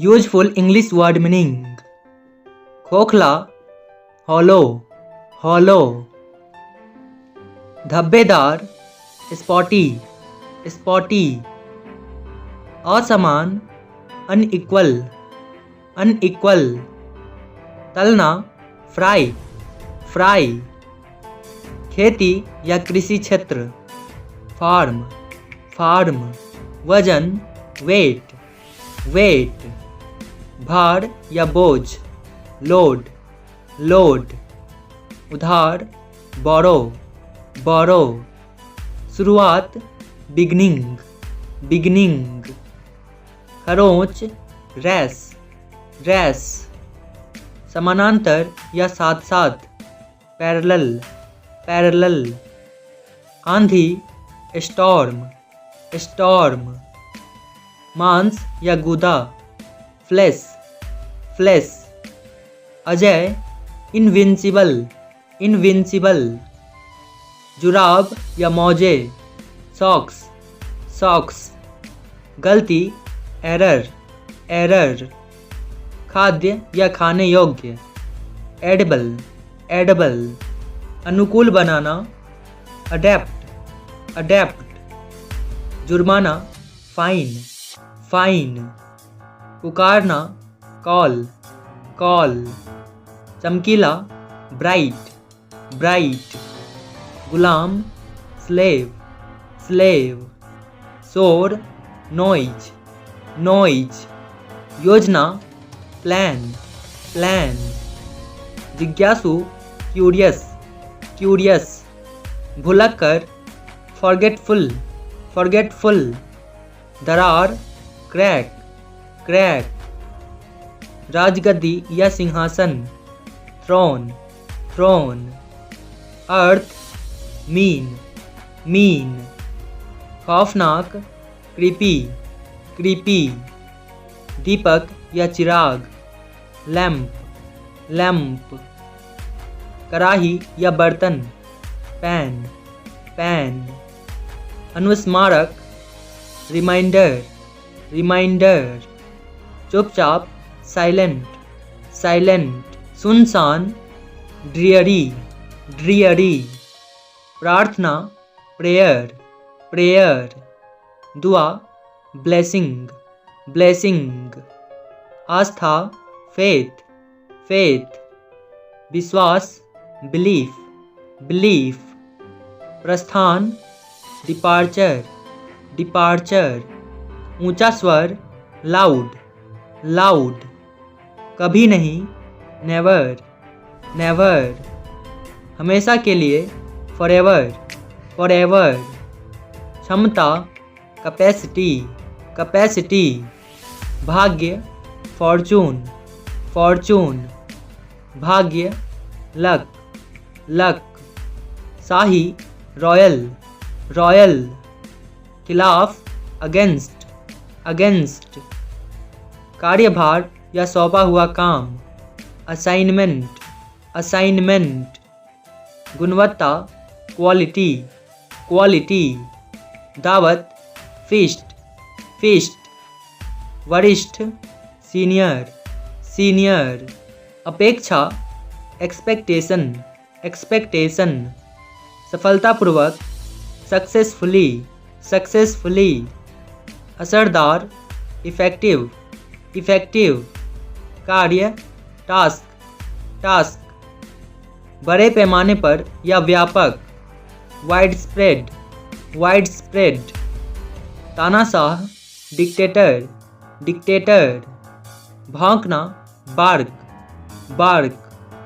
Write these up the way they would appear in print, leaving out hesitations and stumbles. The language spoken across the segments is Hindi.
यूजफुल इंग्लिश वर्ड मीनिंग खोखला, हॉलो, हॉलो। धब्बेदार, स्पॉटी, स्पॉटी। असमान, अनइक्वल, अनइक्वल। तलना, फ्राई, फ्राई। खेती या कृषि क्षेत्र, फार्म, फार्म। वजन, वेट, वेट। भार या बोझ, लोड, लोड। उधार, बोरो, बोरो। शुरुआत, बिगनिंग, बिगनिंग। खरोंच, रैस, रैस। समानांतर या साथ साथ, पैरेलल, पैरेलल। आंधी, स्टॉर्म, स्टॉर्म। मांस या गूदा, फ्लेश, फ्लेश। अजय, इनविंसिबल, इनविंसिबल। जुराब या मौजे, सॉक्स, सॉक्स। गलती, एरर, एरर। खाद्य या खाने योग्य, एडिबल, एडिबल। अनुकूल बनाना, अडेप्ट, अडेप्ट। जुर्माना, फाइन, फाइन। पुकारना, कॉल, कॉल। चमकीला, ब्राइट, ब्राइट। गुलाम, स्लेव, स्लेव। शोर, नॉइज, नॉइज। योजना, प्लान, प्लान। जिज्ञासु, क्यूरियस, क्यूरियस। भुलक्कर, फॉरगेटफुल, फॉरगेटफुल। दरार, क्रैक, क्रैक। राजगद्दी या सिंहासन, थ्रोन, थ्रोन। अर्थ, मीन, मीन। खौफनाक, क्रीपी, क्रीपी। दीपक या चिराग, लैंप, लैंप। कढ़ाई या बर्तन, पैन, पैन। अनुस्मारक, रिमाइंडर, रिमाइंडर। चुपचाप, साइलेंट, साइलेंट। सुनसान, ड्रियरी, ड्रियरी। प्रार्थना, प्रेयर, प्रेयर। दुआ, ब्लेसिंग, ब्लेसिंग। आस्था, फेथ, फेथ। विश्वास, बिलीफ, बिलीफ। प्रस्थान, डिपार्चर, डिपार्चर। ऊंचा स्वर, लाउड, लाउड। कभी नहीं, नेवर, नेवर। हमेशा के लिए, फॉरएवर, फॉरएवर। क्षमता, कैपेसिटी, कैपेसिटी। भाग्य, फॉर्चून, फॉर्चून। भाग्य, लक, लक। शाही, रॉयल, रॉयल। खिलाफ, अगेंस्ट, अगेंस्ट। कार्यभार या सौंपा हुआ काम, असाइनमेंट, असाइनमेंट। गुणवत्ता, क्वालिटी, क्वालिटी। दावत, फीस्ट, फीस्ट। वरिष्ठ, सीनियर, सीनियर। अपेक्षा, एक्सपेक्टेशन, एक्सपेक्टेशन। सफलतापूर्वक, सक्सेसफुली, सक्सेसफुली। असरदार, इफेक्टिव, इफेक्टिव। कार्य, टास्क, टास्क। बड़े पैमाने पर या व्यापक, वाइड स्प्रेड, वाइड स्प्रेड। तानाशाह, डिक्टेटर, डिक्टेटर। भौंकना, बार्क, बार्क।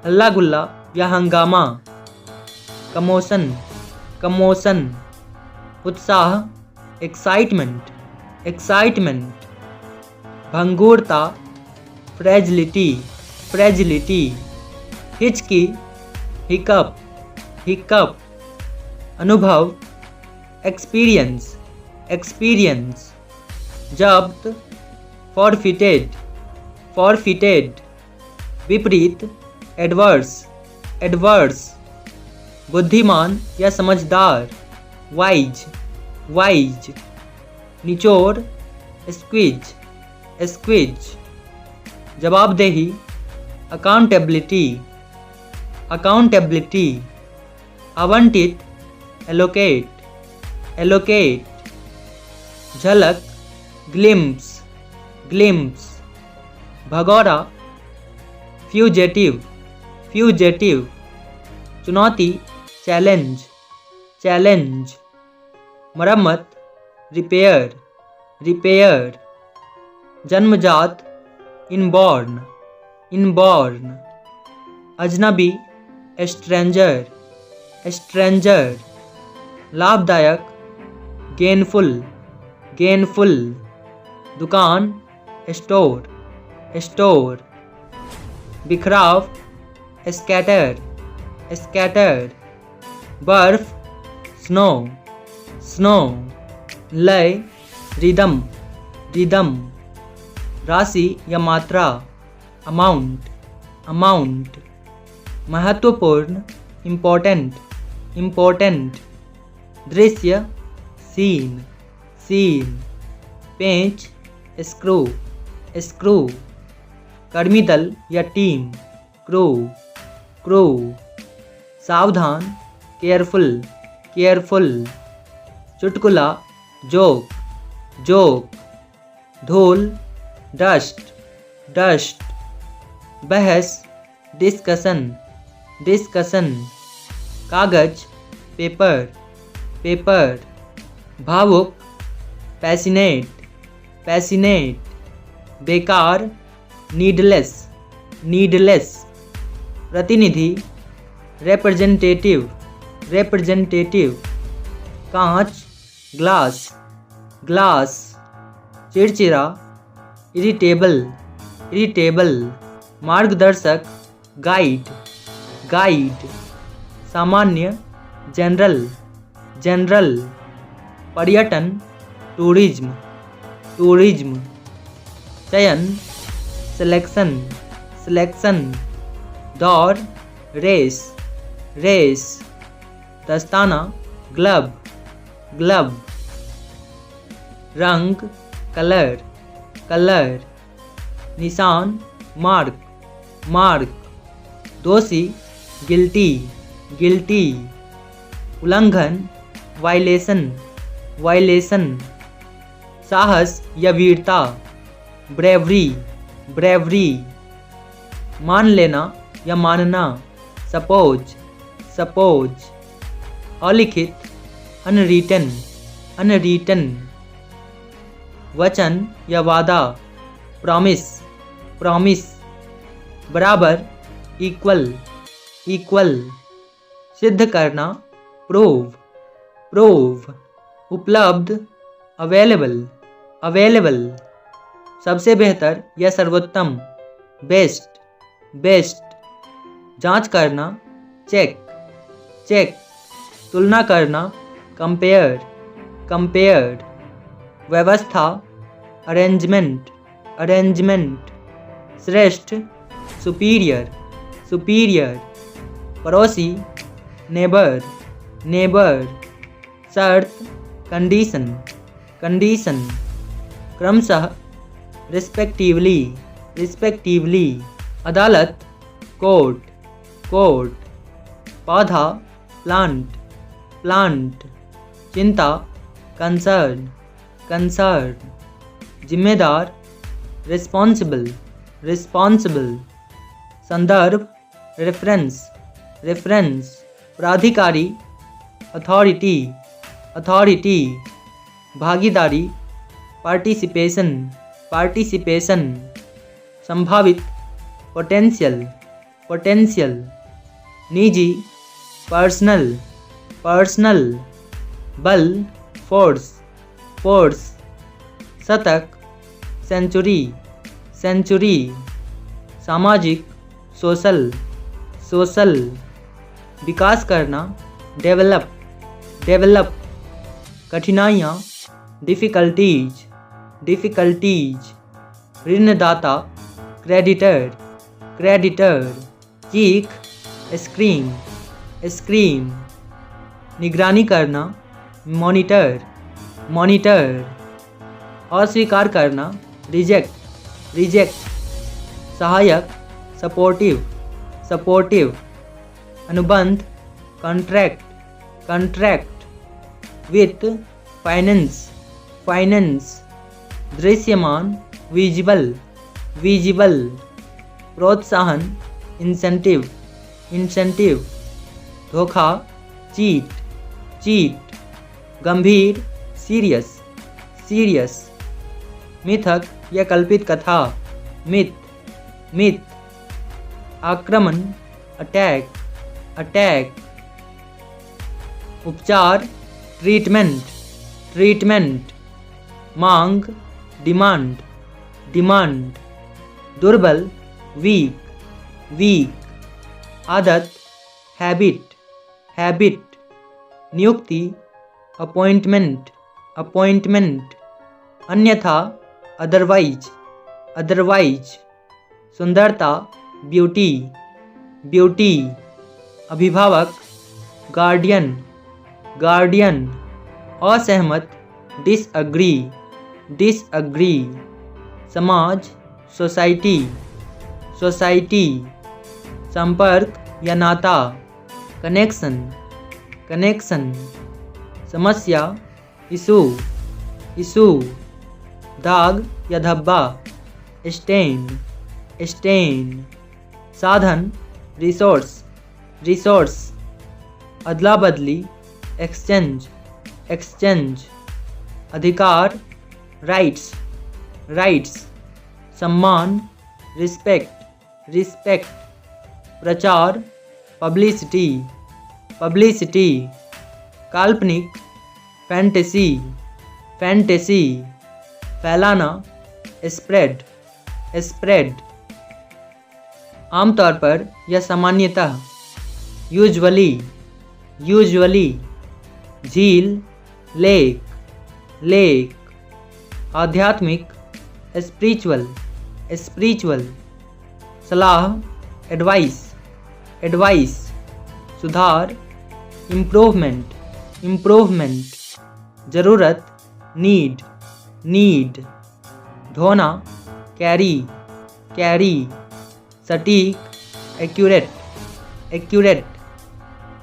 हल्ला गुल्ला या हंगामा, कमोशन, कमोशन। उत्साह, एक्साइटमेंट, एक्साइटमेंट। भंगुरता, फ्रेजिलिटी, फ्रेजिलिटी। हिचकी, हिकअप, हिकअप। अनुभव, एक्सपीरियंस, एक्सपीरियंस। जब्त, फॉरफिटेड, फॉरफिटेड। विपरीत, एडवर्स, एडवर्स। बुद्धिमान या समझदार, वाइज, वाइज। निचोड़, स्क्विज, स्क्विज। जवाबदेही, अकाउंटेबिलिटी, अकाउंटेबिलिटी, आवंटित, एलोकेट, एलोकेट, झलक, ग्लिम्प्स, ग्लिम्प्स, भगोड़ा, फ्यूजेटिव, फ्यूजेटिव, चुनौती, चैलेंज, चैलेंज, मरम्मत, रिपेयर, रिपेयर, जन्मजात, इनबॉर्न, इनबॉर्न, अजनबी, स्ट्रेंजर, स्ट्रेंजर, लाभदायक, गेनफुल, गेनफुल, दुकान, स्टोर, स्टोर, बिखराव, स्कैटर, स्कैटर, बर्फ, स्नो, स्नो, लय, रिदम, रिदम, राशि या मात्रा, अमाउंट, अमाउंट, महत्वपूर्ण, इम्पोर्टेंट, इम्पोर्टेंट, दृश्य, सीन, सीन, पेंच, स्क्रू, स्क्रू, कर्मी दल या टीम, क्रू, क्रू, सावधान, केयरफुल, केयरफुल, चुटकुला, जोक, जोक, धूल, डस्ट, डस्ट, बहस, डिस्कशन, डिस्कशन, कागज, पेपर, पेपर, भावुक, पैसिनेट, पैसिनेट, बेकार, नीडलेस, नीडलेस, प्रतिनिधि, रिप्रेजेंटेटिव, रिप्रेजेंटेटिव, कांच, ग्लास, ग्लास, चिड़चिड़ा, इरिटेबल, इरिटेबल, मार्गदर्शक, गाइड, गाइड, सामान्य, जनरल, जनरल, पर्यटन, टूरिज्म, टूरिज्म, चयन, सिलेक्शन, सिलेक्शन, दौड़, रेस, रेस, दस्ताना, ग्लब, ग्लब, रंग, कलर, कलर, निशान, मार्क, मार्क, दोषी, गिल्टी, गिल्टी, उल्लंघन, वायलेशन, वायलेशन, साहस या वीरता, ब्रेवरी, ब्रेवरी, मान लेना या मानना, सपोज, सपोज, अलिखित, अनरिटन, अनरिटन, वचन या वादा, प्रॉमिस, प्रॉमिस, बराबर, इक्वल, इक्वल, सिद्ध करना, प्रूव, प्रूव, उपलब्ध, अवेलेबल, अवेलेबल, सबसे बेहतर या सर्वोत्तम, बेस्ट, बेस्ट, जांच करना, चेक, चेक, तुलना करना, कंपेयर, कंपेयर, व्यवस्था, अरेंजमेंट, अरेंजमेंट, श्रेष्ठ, सुपीरियर, सुपीरियर, पड़ोसी, नेबर, नेबर, शर्त, कंडीशन, कंडीशन, क्रमशः, रिस्पेक्टिवली, रिस्पेक्टिवली, अदालत, कोर्ट, कोर्ट, पौधा, प्लांट, प्लांट, चिंता, कंसर्न, कंसर्न, जिम्मेदार, रिस्पॉन्सिबल, रिस्पॉन्सिबल, संदर्भ, रेफरेंस, रेफरेंस, प्राधिकारी, अथॉरिटी, अथॉरिटी, भागीदारी, पार्टिसिपेशन, पार्टिसिपेशन, संभावित, पोटेंशियल, पोटेंशियल, निजी, पर्सनल, पर्सनल, बल, फोर्स, फोर्स, शतक, सेंचुरी, सेंचुरी, सामाजिक, सोशल, सोशल, विकास करना, डेवलप, डेवलप, कठिनाइयाँ, डिफ़िकल्टीज, डिफ़िकल्टीज, ऋणदाता, क्रेडिटर, क्रेडिटर, चीख, स्क्रीम, स्क्रीम, निगरानी करना, मॉनिटर, मॉनिटर, अस्वीकार करना, रिजेक्ट, रिजेक्ट, सहायक सपोर्टिव सपोर्टिव, अनुबंध कॉन्ट्रैक्ट कॉन्ट्रैक्ट, वित्त फाइनेंस फाइनेंस, दृश्यमान विजिबल विजिबल, प्रोत्साहन इंसेंटिव इंसेंटिव, धोखा चीट चीट, गंभीर सीरियस सीरियस, मिथक या कल्पित कथा मिथ मिथ, आक्रमण अटैक अटैक, उपचार ट्रीटमेंट ट्रीटमेंट, मांग डिमांड डिमांड, दुर्बल वीक वीक, आदत हैबिट हैबिट, नियुक्ति अपॉइंटमेंट अपॉइंटमेंट, अन्यथा अदरवाइज अदरवाइज, सुंदरता ब्यूटी ब्यूटी, अभिभावक गार्डियन गार्डियन, असहमत डिसअग्री डिसअग्री, समाज सोसाइटी सोसाइटी, संपर्क या नाता कनेक्शन कनेक्शन, समस्या इशू इशू, दाग या धब्बा स्टेन स्टेन, साधन रिसोर्स रिसोर्स, अदला बदली एक्सचेंज एक्सचेंज, अधिकार राइट्स राइट्स, सम्मान रिस्पेक्ट रिस्पेक्ट, प्रचार पब्लिसिटी पब्लिसिटी, काल्पनिक फैंटेसी फैंटेसी, फैलाना स्प्रेड स्प्रेड, आमतौर पर या सामान्यतः यूजुअली यूजुअली, झील लेक लेक, आध्यात्मिक स्पिरिचुअल स्पिरिचुअल, सलाह एडवाइस एडवाइस, सुधार इम्प्रूवमेंट इम्प्रूवमेंट, ज़रूरत नीड नीड, धोना कैरी कैरी, सटीक एक्यूरेट एक्यूरेट,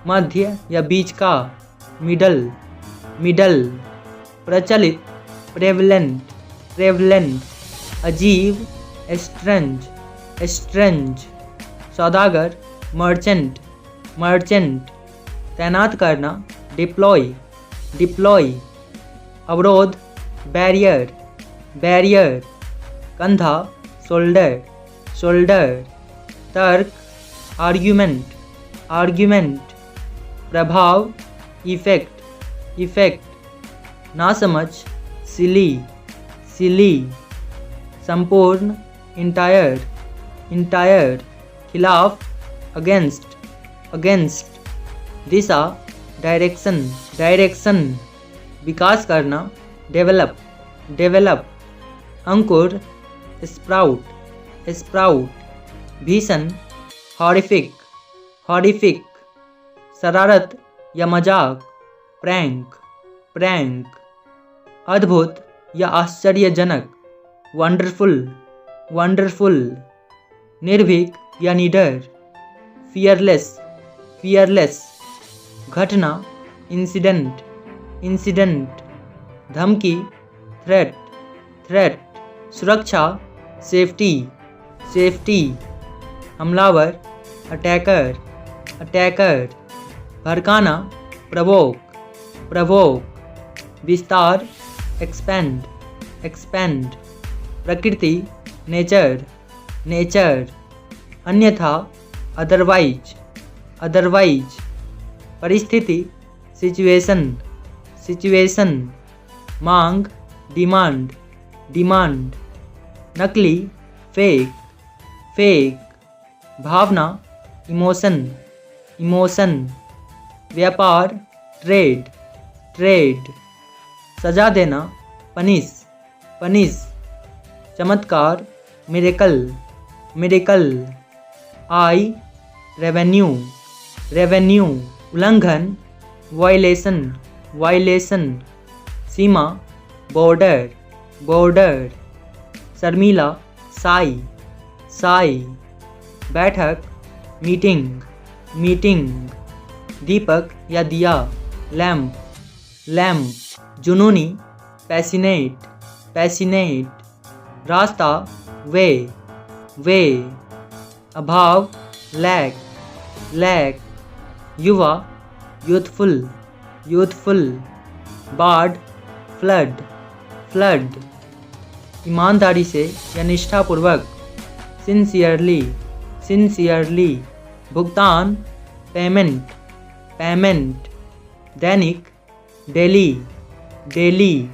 मध्य या बीच का मिडल मिडल, प्रचलित प्रेवलेंट प्रेवलेंट, अजीब स्ट्रेंज स्ट्रेंज, सौदागर मर्चेंट मर्चेंट, तैनात करना डिप्लॉय डिप्लॉय, अवरोध बैरियर बैरियर, कंधा शोल्डर शोल्डर, तर्क आर्ग्यूमेंट आर्ग्यूमेंट, प्रभाव इफेक्ट इफेक्ट, नासमझ सिली सिली, संपूर्ण इंटायर इंटायर, खिलाफ अगेंस्ट अगेंस्ट, दिशा डायरेक्शन डायरेक्शन, विकास करना डेवलप डेवलप, अंकुर स्प्राउट स्प्राउट, भीषण हॉरिफिक हॉरिफिक, शरारत या मजाक प्रैंक प्रैंक, अद्भुत या आश्चर्यजनक वंडरफुल वंडरफुल, निर्भीक या निडर फियरलेस फियरलेस, घटना इंसिडेंट इंसिडेंट, धमकी थ्रेट थ्रेट, सुरक्षा सेफ्टी सेफ्टी, हमलावर अटैकर अटैकर, भड़काना प्रवोक प्रवोक, विस्तार एक्सपेंड एक्सपेंड, प्रकृति नेचर नेचर, अन्यथा अदरवाइज अदरवाइज, परिस्थिति सिचुएशन सिचुएशन, मांग डिमांड डिमांड, नकली फेक फेक, भावना इमोशन इमोशन, व्यापार ट्रेड ट्रेड, सजा देना पनिश पनिश, चमत्कार मिरेकल मिरेकल, आय रेवेन्यू रेवेन्यू, उल्लंघन वायलेशन वायलेशन, सीमा बॉर्डर बॉर्डर, शर्मीला साई साई, बैठक, मीटिंग, मीटिंग, दीपक या दिया, लैम्प, लैम्प, जुनूनी, पैसिनेट, पैसिनेट, रास्ता, वे, वे, अभाव, लैक, लैक, युवा, यूथफुल, यूथफुल, बाढ़, फ्लड, फ्लड, ईमानदारी से या निष्ठापूर्वक, सिंसियरली, सिंसियरली, भुगतान, पेमेंट, पेमेंट, दैनिक, डेली, डेली,